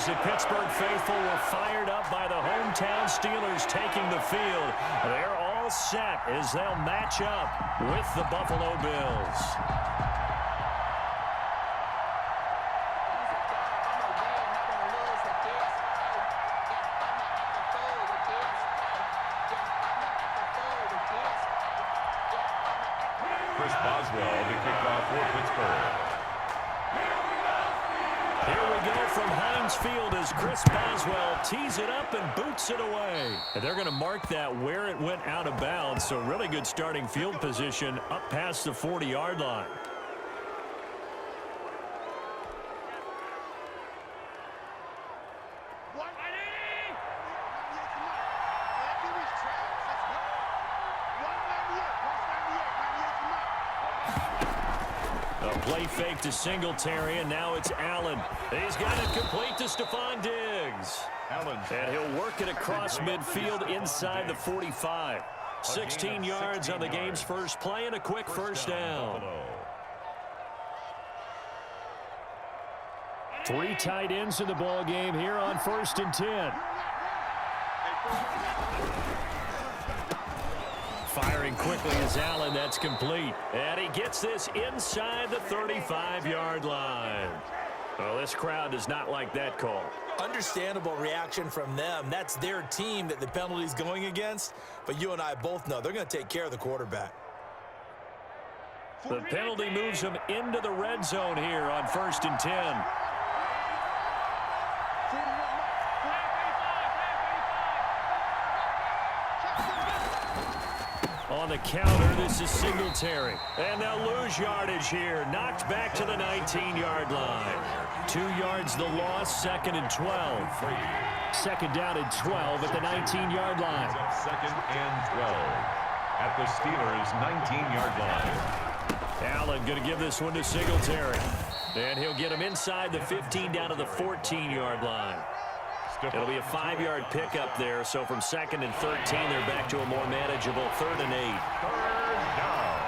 as the Pittsburgh faithful were fired up by the hometown Steelers taking the field. They're all set as they'll match up with the Buffalo Bills. Boswell to kick off for Pittsburgh. Here we go from Heinz Field as Chris Boswell tees it up and boots it away. And they're going to mark that where it went out of bounds, so really good starting field position up past the 40-yard line. Play fake to Singletary, and now it's Allen. He's got it complete to Stephon Diggs. And he'll work it across midfield inside the 45. 16 yards on the game's first play and a quick first down. 3 tight ends in the ball game here on 1st and 10. Firing quickly is Allen. That's complete. And he gets this inside the 35-yard line. Well, this crowd does not like that call. Understandable reaction from them. That's their team that the penalty's going against. But you and I both know they're going to take care of the quarterback. The penalty moves them into the red zone here on 1st and 10. On the counter, this is Singletary. And they'll lose yardage here. Knocked back to the 19-yard line. 2 yards the loss, 2nd and 12. 2nd down and 12 at the 19-yard line. 2nd and 12 at the Steelers' 19-yard line. Allen going to give this one to Singletary. And he'll get him inside the 15 down to the 14-yard line. It'll be a 5-yard pickup there, so from 2nd and 13, they're back to a more manageable 3rd and 8. 3rd down.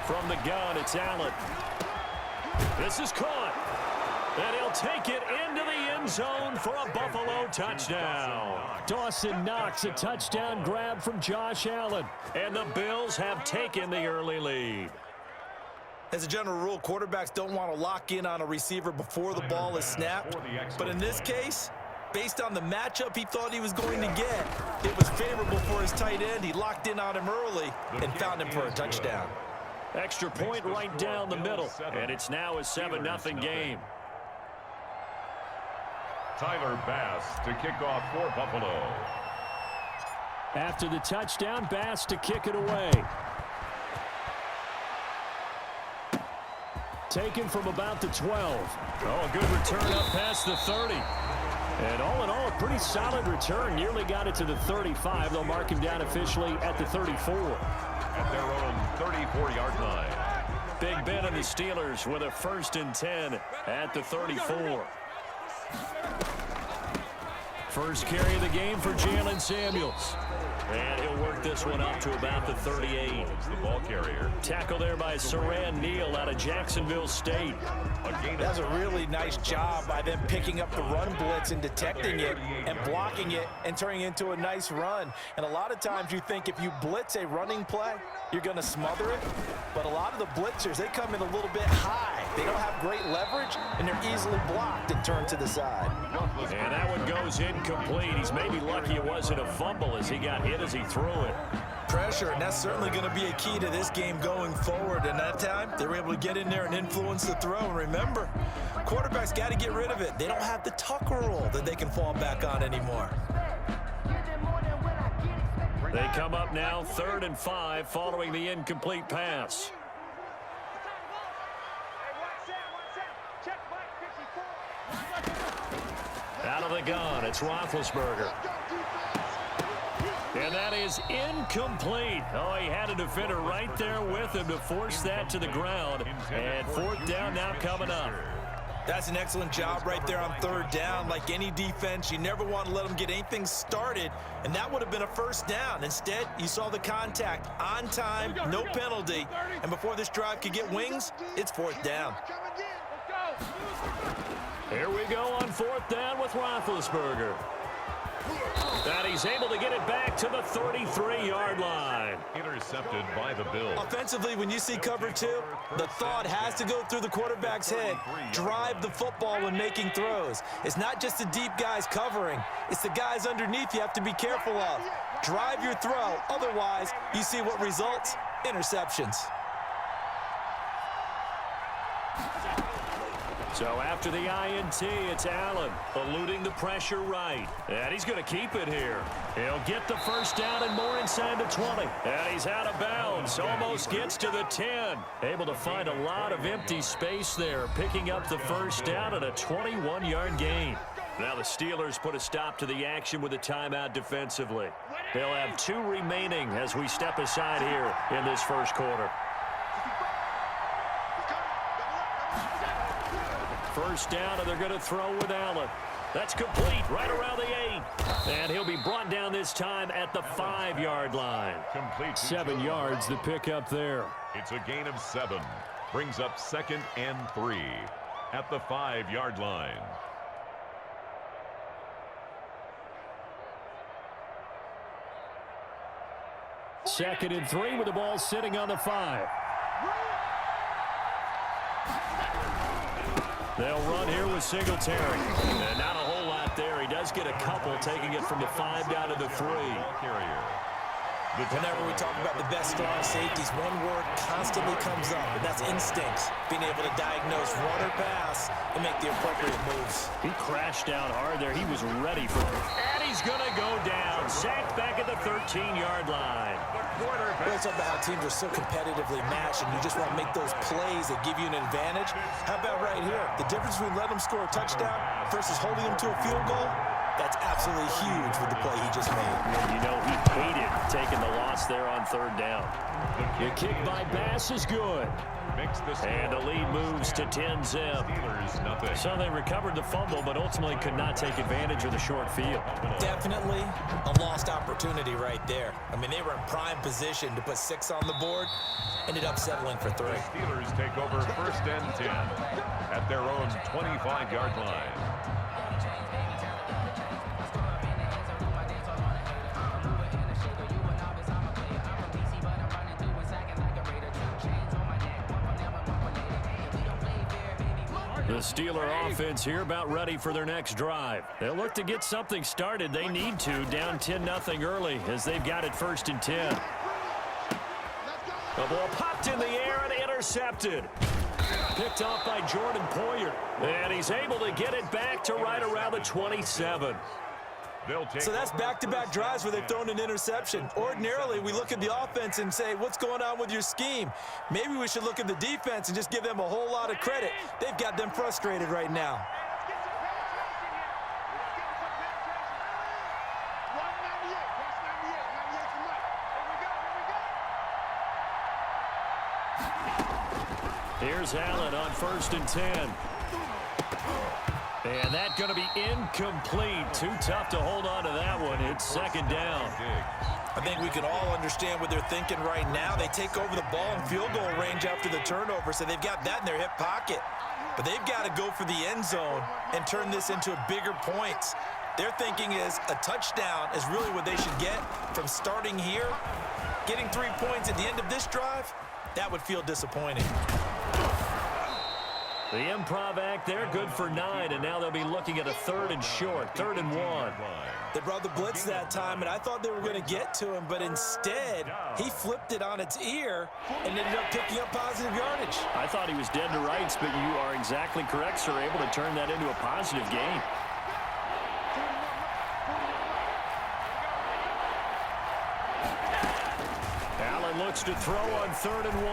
From the gun, it's Allen. This is caught. And he'll take it into the end zone for a Buffalo touchdown. Dawson Knox, a touchdown grab from Josh Allen. And the Bills have taken the early lead. As a general rule, quarterbacks don't want to lock in on a receiver before the ball is snapped. But in this case, based on the matchup he thought he was going to get, it was favorable for his tight end. He locked in on him early and found him for a touchdown. Extra point right down the middle. And it's now a 7-0 game. Tyler Bass to kick off for Buffalo. After the touchdown, Bass to kick it away. Taken from about the 12. Oh, a good return up past the 30. And all in all, a pretty solid return. Nearly got it to the 35. They'll mark him down officially at the 34. At their own 34-yard line. Big Ben and the Steelers with a 1st and 10 at the 34. First carry of the game for Jalen Samuels. And he'll work this one up to about the 38. The ball carrier. Tackle there by Saran Neal out of Jacksonville State. That's a really nice job by them picking up the run blitz and detecting it and blocking it and turning it into a nice run. And a lot of times you think if you blitz a running play, you're going to smother it. But a lot of the blitzers, they come in a little bit high. They don't have great leverage, and they're easily blocked and turned to the side. And that one goes incomplete. He's maybe lucky it wasn't a fumble as he got hit as he threw it. Pressure, and that's certainly going to be a key to this game going forward. And that time, they were able to get in there and influence the throw. And remember, quarterbacks got to get rid of it. They don't have the Tucker rule that they can fall back on anymore. They come up now 3rd and 5 following the incomplete pass. Out of the gun, it's Roethlisberger. And that is incomplete. Oh, he had a defender right there with him to force that to the ground. And 4th down now coming up. That's an excellent job right there on 3rd down. Like any defense, you never want to let them get anything started, and that would have been a 1st down. Instead, you saw the contact on time, no penalty, and before this drive could get wings, it's 4th down. Here we go on 4th down with Roethlisberger. And he's able to get it back to the 33-yard line. Intercepted by the Bills. Offensively, when you see cover 2, the thought has to go through the quarterback's head. Drive the football when making throws. It's not just the deep guys covering. It's the guys underneath you have to be careful of. Drive your throw. Otherwise, you see what results? Interceptions. So after the INT, it's Allen eluding the pressure right. And he's going to keep it here. He'll get the first down and more inside the 20. And he's out of bounds. Almost gets to the 10. Able to find a lot of empty space there, picking up the first down and a 21-yard gain. Now the Steelers put a stop to the action with a timeout defensively. They'll have 2 remaining as we step aside here in this first quarter. First down, and they're going to throw with Allen. That's complete right around the 8. And he'll be brought down this time at the 5-yard line. Complete. 7 yards to pick up there. It's a gain of 7. Brings up 2nd and 3 at the 5-yard line. Second and 3 with the ball sitting on the 5. They'll run here with Singletary. And not a whole lot there. He does get a couple, taking it from the 5 down to the 3. Whenever we talk about the best strong safeties, one word constantly comes up, and that's instincts. Being able to diagnose run or pass and make the appropriate moves. He crashed down hard there. He was ready for it. And he's going to go down. Sacked back at the 13-yard line. It's about how teams are so competitively matched, and you just want to make those plays that give you an advantage. How about right here? The difference between letting them score a touchdown versus holding them to a field goal, that's absolutely huge with the play he just made. You know, he hated taking the loss there on 3rd down. The kick by Bass is good. And the lead moves to 10-zip. So they recovered the fumble, but ultimately could not take advantage of the short field. Definitely a lost opportunity right there. I mean, they were in prime position to put 6 on the board. Ended up settling for 3. The Steelers take over 1st and 10 at their own 25-yard line. The Steeler offense here about ready for their next drive. They'll look to get something started. They need to, down 10-0 early as they've got it 1st and 10. The ball popped in the air and intercepted. Picked off by Jordan Poyer. And he's able to get it back to right around the 27. So that's back-to-back drives where they've thrown an interception. Ordinarily, we look at the offense and say, what's going on with your scheme? Maybe we should look at the defense and just give them a whole lot of credit. They've got them frustrated right now. Here's Allen on 1st and 10. And that's going to be incomplete. Too tough to hold on to that one. It's 2nd down. I think we can all understand what they're thinking right now. They take over the ball in field goal range after the turnover, so they've got that in their hip pocket. But they've got to go for the end zone and turn this into bigger points. Their thinking is a touchdown is really what they should get from starting here. Getting 3 points at the end of this drive, that would feel disappointing. The improv act there, good for 9, and now they'll be looking at a 3rd and short, 3rd and 1. They brought the blitz that time, and I thought they were going to get to him, but instead, he flipped it on its ear and ended up picking up positive yardage. I thought he was dead to rights, but you are exactly correct, sir, able to turn that into a positive gain. Looks to throw on 3rd and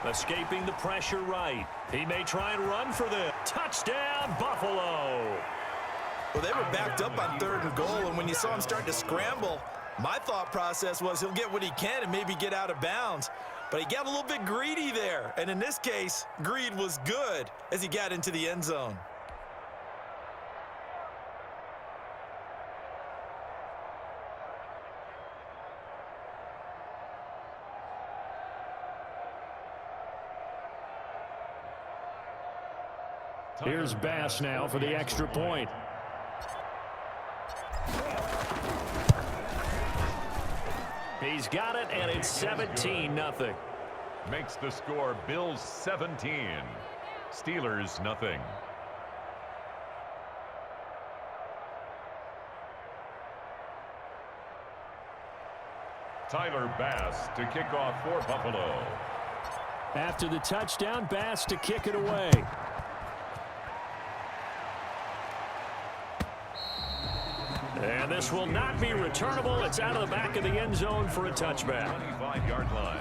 1. Escaping the pressure right. He may try and run for this. Touchdown, Buffalo. Well, they were backed up on 3rd and goal, and when you saw him start to scramble, my thought process was he'll get what he can and maybe get out of bounds. But he got a little bit greedy there, and in this case, greed was good as he got into the end zone. Here's Bass now for the extra point. He's got it, and it's 17-0. Makes the score Bills 17, Steelers nothing. Tyler Bass to kick off for Buffalo. After the touchdown, Bass to kick it away. And this will not be returnable. It's out of the back of the end zone for a touchback. 25-yard line.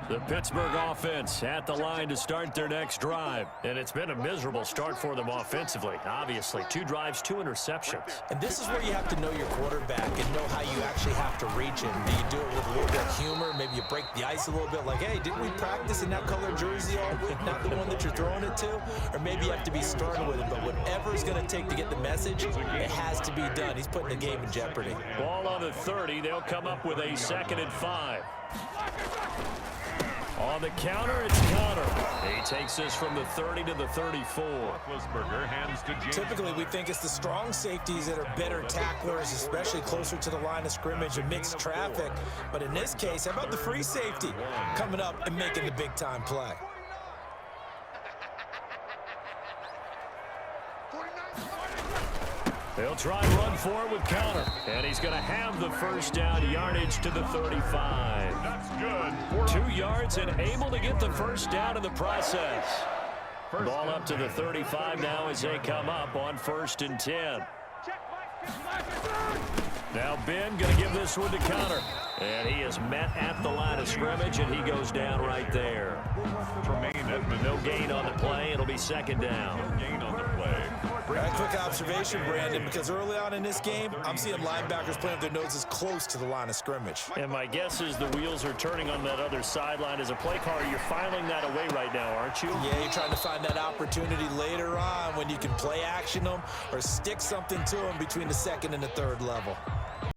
The Pittsburgh offense at the line to start their next drive. And it's been a miserable start for them offensively. Obviously, 2 drives, 2 interceptions. And this is where you have to know your quarterback and know how you actually have to reach him. Do you do it with a little bit of humor? Maybe you break the ice a little bit like, hey, didn't we practice in that color jersey all week, not the one that you're throwing it to? Or maybe you have to be stern with him. But whatever it's going to take to get the message, it has to be done. He's putting the game in jeopardy. Ball on the 30. They'll come up with a 2nd and 5. On the counter, it's Connor. He takes this from the 30 to the 34. Roethlisberger hands to James. Typically, we think it's the strong safeties that are better tacklers, especially closer to the line of scrimmage and mixed traffic. But in this case, how about the free safety coming up and making the big-time play? They'll try and run for it with Connor. And he's going to have the first down, yardage to the 35. That's good. 2 yards and able to get the first down in the process. Ball up to the 35 now as they come up on 1st and 10. Now Ben going to give this one to Connor. And he is met at the line of scrimmage, and he goes down right there. Tremaine Edmonds. No gain on the play. It'll be 2nd down. No gain on the play. A quick observation, Brandon, because early on in this game, I'm seeing linebackers playing with their noses close to the line of scrimmage. And my guess is the wheels are turning on that other sideline. As a play caller, you're filing that away right now, aren't you? Yeah, you're trying to find that opportunity later on when you can play action them or stick something to them between the 2nd and the 3rd level.